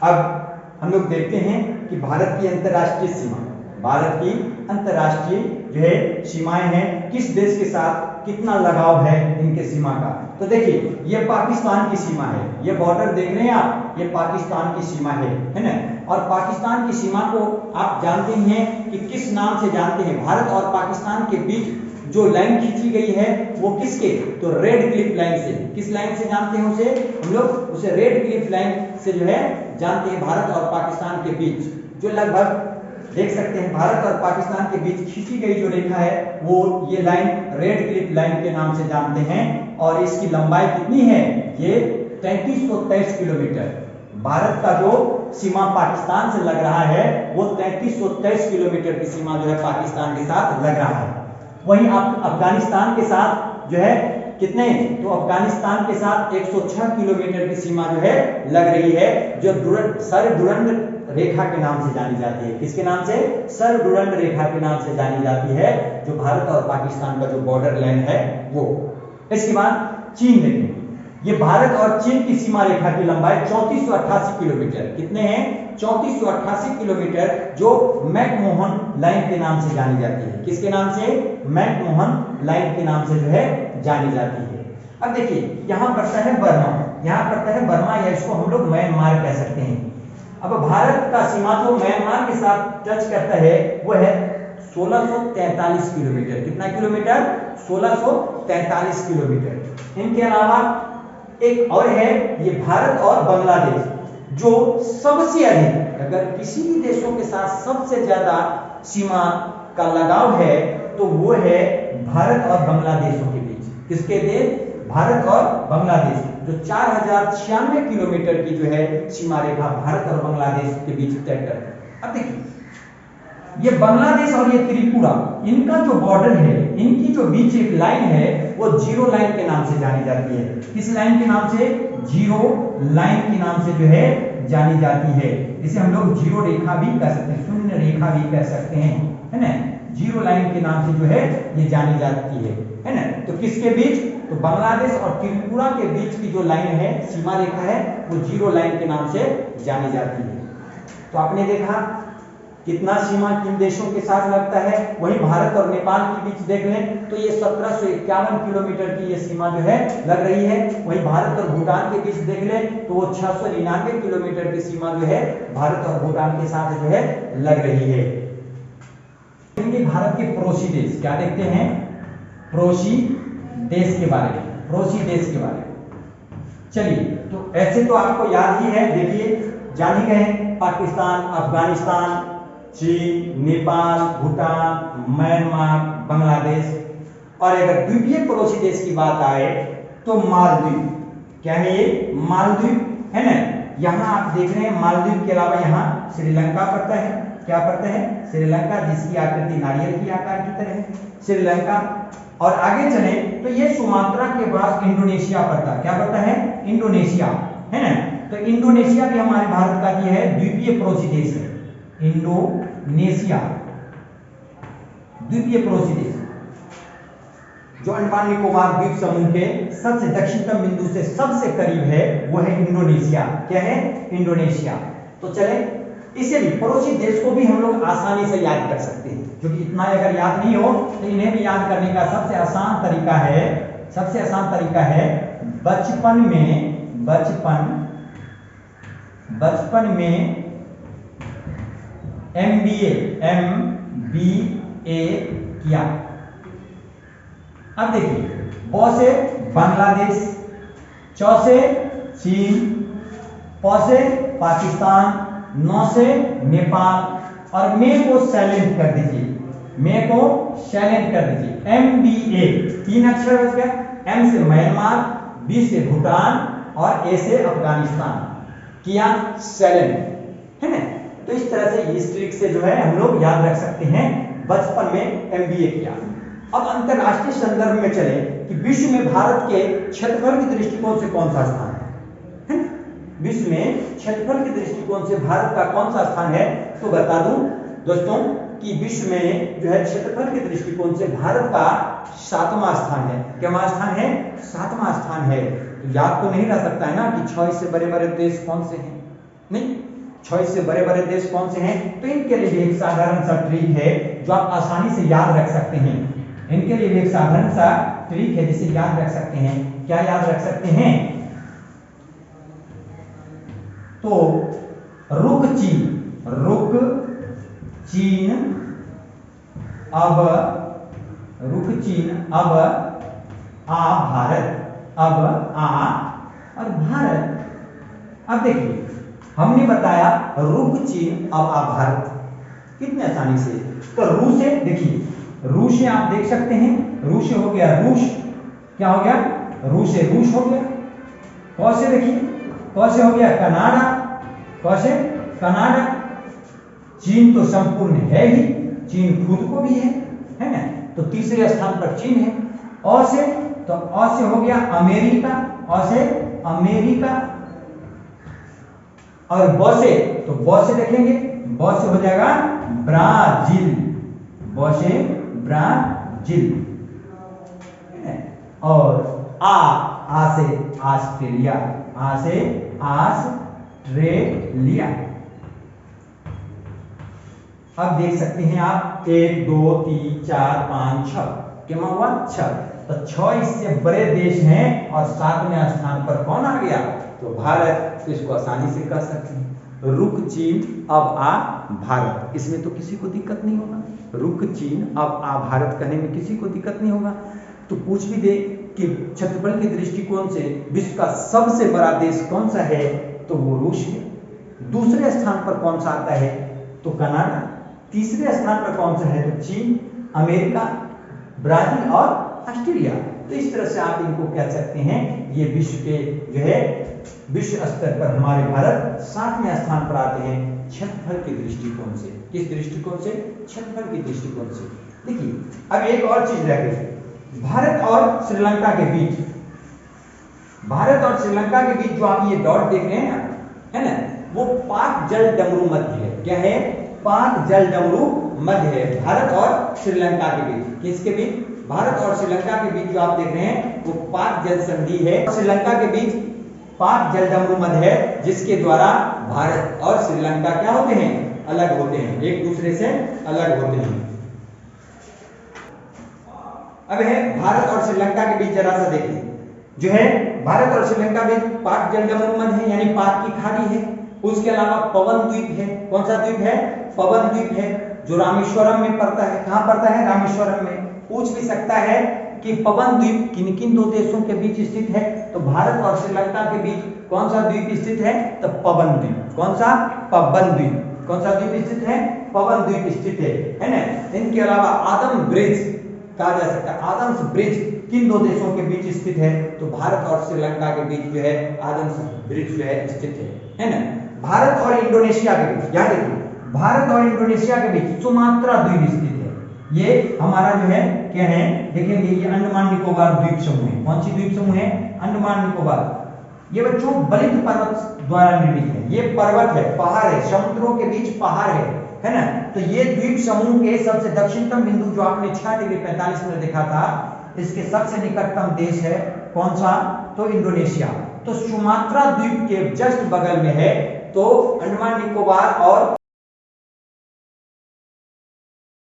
अब हम लोग देखते हैं कि भारत की अंतर्राष्ट्रीय सीमा, भारत की अंतर्राष्ट्रीय जो है सीमाएं हैं, किस देश के साथ कितना लगाव है इनके सीमा का। तो देखिए ये पाकिस्तान की सीमा है, ये बॉर्डर देख रहे हैं आप, ये पाकिस्तान की सीमा है ना। और पाकिस्तान की सीमा को आप जानते हैं कि किस नाम से जानते हैं। भारत और पाकिस्तान के बीच जो लाइन खींची गई है वो किसके, तो रेड क्लिफ लाइन से। किस लाइन से जानते हैं उसे, हम लोग उसे रेड क्लिफ लाइन से जो है जानते हैं। भारत और पाकिस्तान के बीच जो लगभग देख सकते हैं, भारत और पाकिस्तान के बीच खींची गई जो रेखा है वो ये लाइन रेड क्लिफ लाइन के नाम से जानते हैं। और इसकी लंबाई कितनी है, ये 3323 किलोमीटर। भारत का जो सीमा पाकिस्तान से लग रहा है वो 3323 किलोमीटर की सीमा जो है पाकिस्तान के साथ लग रहा है। वहीं आप अफगानिस्तान के साथ जो है कितने, तो अफगानिस्तान के साथ 106 किलोमीटर की सीमा जो है लग रही है, जो सरदुरंड रेखा के नाम से जानी जाती है। किसके नाम से, सरदुरंड रेखा के नाम से जानी जाती है, जो भारत और पाकिस्तान का जो बॉर्डर लाइन है वो। इसके बाद चीन देखें, ये भारत और चीन की सीमा रेखा की लंबाई 3488 किलोमीटर। कितने हैं, 3488 किलोमीटर, जो मैकमोहन लाइन के नाम से जानी जाती है। किसके नाम से, मैकमोहन लाइन के नाम से जो है जानी जाती है। अब देखिए यहां पड़ता है बर्मा, यहां पड़ता है बर्मा, या इसको हम लोग म्यांमार कह सकते हैं। अब भारत का सीमा जो म्यांमार के साथ टच करता है वो है 1643 किलोमीटर। कितना किलोमीटर, 1643 किलोमीटर। इनके अलावा एक और है, ये भारत और बांग्लादेश, जो सबसे अधिक, अगर किसी भी देशों के साथ सबसे ज्यादा सीमा का लगाव है तो वो है भारत और बांग्लादेशों के बीच। किसके बीच, भारत और बांग्लादेश, जो 4096 किलोमीटर की जो है सीमा रेखा भारत और बांग्लादेश के बीच तय करता है। अब देखिए ये बांग्लादेश और ये त्रिपुरा, इनका जो बॉर्डर है, इनकी जो बीच एक लाइन है वो जीरो लाइन के नाम से जानी जाती है। किस लाइन के नाम से, जीरो लाइन के नाम से जो है जानी जाती है। इसे हम लोग जीरो रेखा भी कह सकते हैं, शून्य रेखा भी कह सकते हैं, है ना। जीरो लाइन के नाम से जो है ये जानी जाती है ना। तो किसके बीच, तो बांग्लादेश और त्रिपुरा के बीच की जो लाइन है, सीमा रेखा है, वो जीरो लाइन के नाम से जानी जाती है। तो आपने देखा कितना सीमा किन देशों के साथ लगता है। वहीं भारत और नेपाल के बीच देख लें तो ये 1751 किलोमीटर की ये सीमा जो है लग रही है। वहीं भारत और भूटान के बीच देख लें तो वो 699 किलोमीटर की सीमा जो है भारत और भूटान के साथ जो है लग रही है। भारत के पड़ोसी देश क्या देखते हैं, पड़ोसी देश के बारे में, पड़ोसी देश के बारे में। चलिए तो ऐसे तो आपको याद ही है, देखिए जान ही गए, पाकिस्तान, अफगानिस्तान, चीन, नेपाल, भूटान, म्यांमार, बांग्लादेश। और अगर द्वीपीय पड़ोसी देश की बात आए तो मालदीव, क्या है ये, मालदीव है ना। यहाँ आप देख रहे हैं मालदीव के अलावा यहाँ श्रीलंका पड़ता है। क्या पड़ता है, श्रीलंका, जिसकी आकृति नारियल की आकार की तरह है, श्रीलंका। और आगे चले तो ये सुमात्रा के पास इंडोनेशिया पड़ता है। क्या पड़ता है, इंडोनेशिया, है ना। तो इंडोनेशिया भी हमारे भारत का जो है द्वीपीय पड़ोसी देश है। इंडोनेशिया द्वीपीय पड़ोसी देश, जो अंडमान निकोबार द्वीप समूह के सबसे दक्षिणतम बिंदु से सबसे करीब है, वो है इंडोनेशिया। क्या है, इंडोनेशिया। तो चले इसे भी, पड़ोसी देश को भी हम लोग आसानी से याद कर सकते हैं, क्योंकि इतना अगर याद नहीं हो तो इन्हें भी याद करने का सबसे आसान तरीका है, सबसे आसान तरीका है बचपन में MBA किया। अब देखिए, ब से बांग्लादेश, च से चीन, प से पाकिस्तान, न से नेपाल और मे को साइलेंट कर दीजिए, मे को साइलेंट कर दीजिए। MBA 3 अक्षर बच गया, M से म्यांमार, B से भूटान और A से अफगानिस्तान, किया साइलेंट, है ना। तो इस तरह से इस ट्रिक से जो है हम लोग याद रख सकते हैं, बचपन में MBA किया। अब अंतरराष्ट्रीय संदर्भ में चले कि विश्व में भारत के क्षेत्रफल के दृष्टिकोण से कौन सा स्थान है, विश्व में क्षेत्रफल के दृष्टिकोण से भारत का कौन सा स्थान है। तो बता दूं दोस्तों कि विश्व में जो है क्षेत्रफल के दृष्टिकोण से भारत का 7वां स्थान है। क्या स्थान है, 7वां स्थान है। तो याद तो नहीं रह सकता है ना कि 6 से बड़े बड़े देश कौन से हैं, नहीं। 6 इससे बड़े बड़े देश कौन से हैं? तो इनके लिए भी एक साधारण सा ट्रिक है जो आप आसानी से याद रख सकते हैं। इनके लिए भी एक साधारण सा ट्रिक है जिसे याद रख सकते हैं। क्या याद रख सकते हैं? तो रुक चीन अब आ भारत, अब आ और भारत। अब देखिए हमने बताया रुक चीन अब आ भारत, कितने आसानी से। तो रू से देखिए, रू से आप देख सकते हैं, रू से हो गया रूस, क्या हो गया? रू से रूस हो गया। क से देखिए, क से हो गया कनाडा, क से कनाडा। चीन तो संपूर्ण है ही, चीन खुद को भी है ना, तो तीसरे स्थान पर चीन है। अ से, तो अ से हो गया अमेरिका, अ से अमेरिका। और ब से, तो ब से देखेंगे, ब से हो जाएगा ब्राजील, ब से ब्राजील। और आ से ऑस्ट्रेलिया, आ से ऑस्ट्रेलिया। अब देख सकते हैं आप 1 2 3 4 5 6, क्या हुआ? 6। तो 6 इससे बड़े देश हैं और 7वें स्थान पर कौन आ गया? तो भारत। तो इसको आसानी से कह सकते हैं रुक चीन अब आ भारत। इसमें तो किसी को दिक्कत नहीं होगा, रुक चीन अब आ भारत कहने में किसी को दिक्कत नहीं होगा। तो पूछ भी दे कि क्षेत्रफल के दृष्टिकोण से विश्व का सबसे बड़ा देश कौन सा है? तो वो रूस है। दूसरे स्थान पर कौन सा आता है? तो कनाडा। तीसरे स्थान पर कौन सा है? तो चीन, अमेरिका, ब्राजील और ऑस्ट्रेलिया। तो इस तरह से आप इनको कह सकते हैं ये विश्व के जो है विश्व स्तर पर हमारे भारत 7वें स्थान पर आते हैं क्षेत्रफल के दृष्टिकोण से। किस दृष्टिकोण से? क्षेत्रफल के दृष्टिकोण से। देखिए अब एक और चीज रह गई, भारत और श्रीलंका के बीच, भारत और श्रीलंका के बीच जो आप ये डॉट देख रहे हैं है ना, वो पाक जल डमरू मध्य है। क्या है? पाक जल डमरू मध्य है भारत और श्रीलंका के बीच। किसके बीच? भारत और श्रीलंका के बीच जो आप देख रहे हैं वो पाक जल संधि है। श्रीलंका के बीच पाक जल डमरू मध्य है, जिसके द्वारा भारत और श्रीलंका क्या होते हैं? अलग होते हैं, एक दूसरे से अलग होते हैं। अब है भारत और श्रीलंका के बीच जरा सा देखिए, जो है भारत और श्रीलंका के बीच पाक जल डमरू मध्य है, यानी पाक की खाड़ी है। उसके अलावा पवन द्वीप है। कौन सा द्वीप है? पवन द्वीप है, जो रामेश्वरम में पड़ता है। कहां पड़ता है? रामेश्वरम में। पूछ भी सकता है कि पवन द्वीप किन किन दो देशों के बीच स्थित है? तो भारत और श्रीलंका के बीच कौन सा द्वीप स्थित है? तो पवन द्वीप। कौन सा? पवन द्वीप। कौन सा द्वीप स्थित है? पवन द्वीप स्थित है ना। इनके अलावा आदम ब्रिज कहा जा सकता है, आदम्स ब्रिज किन दो देशों के बीच स्थित है? तो भारत और श्रीलंका के बीच जो है आदम्स ब्रिज जो है स्थित है ना। भारत और इंडोनेशिया के बीच, याद रखिए भारत और इंडोनेशिया के बीच सुमात्रा द्वीप स्थित है। ये हमारा जो है क्या है? देखेंगे ये अंडमान निकोबार द्वीप समूह है। कौन सी द्वीप समूह है? अंडमान निकोबार। ये बच्चों बलित पर्वत द्वारा निर्मित है। ये पर्वत है, पहाड़ है, समुद्रों के बीच पहाड़ है ना। तो ये द्वीप समूह के सबसे दक्षिणतम बिंदु जो आपने 6 डिग्री 45 मिनट देखा था, इसके सबसे निकटतम देश है कौन सा? तो इंडोनेशिया। तो सुमात्रा द्वीप के जस्ट बगल में है तो अंडमान निकोबार और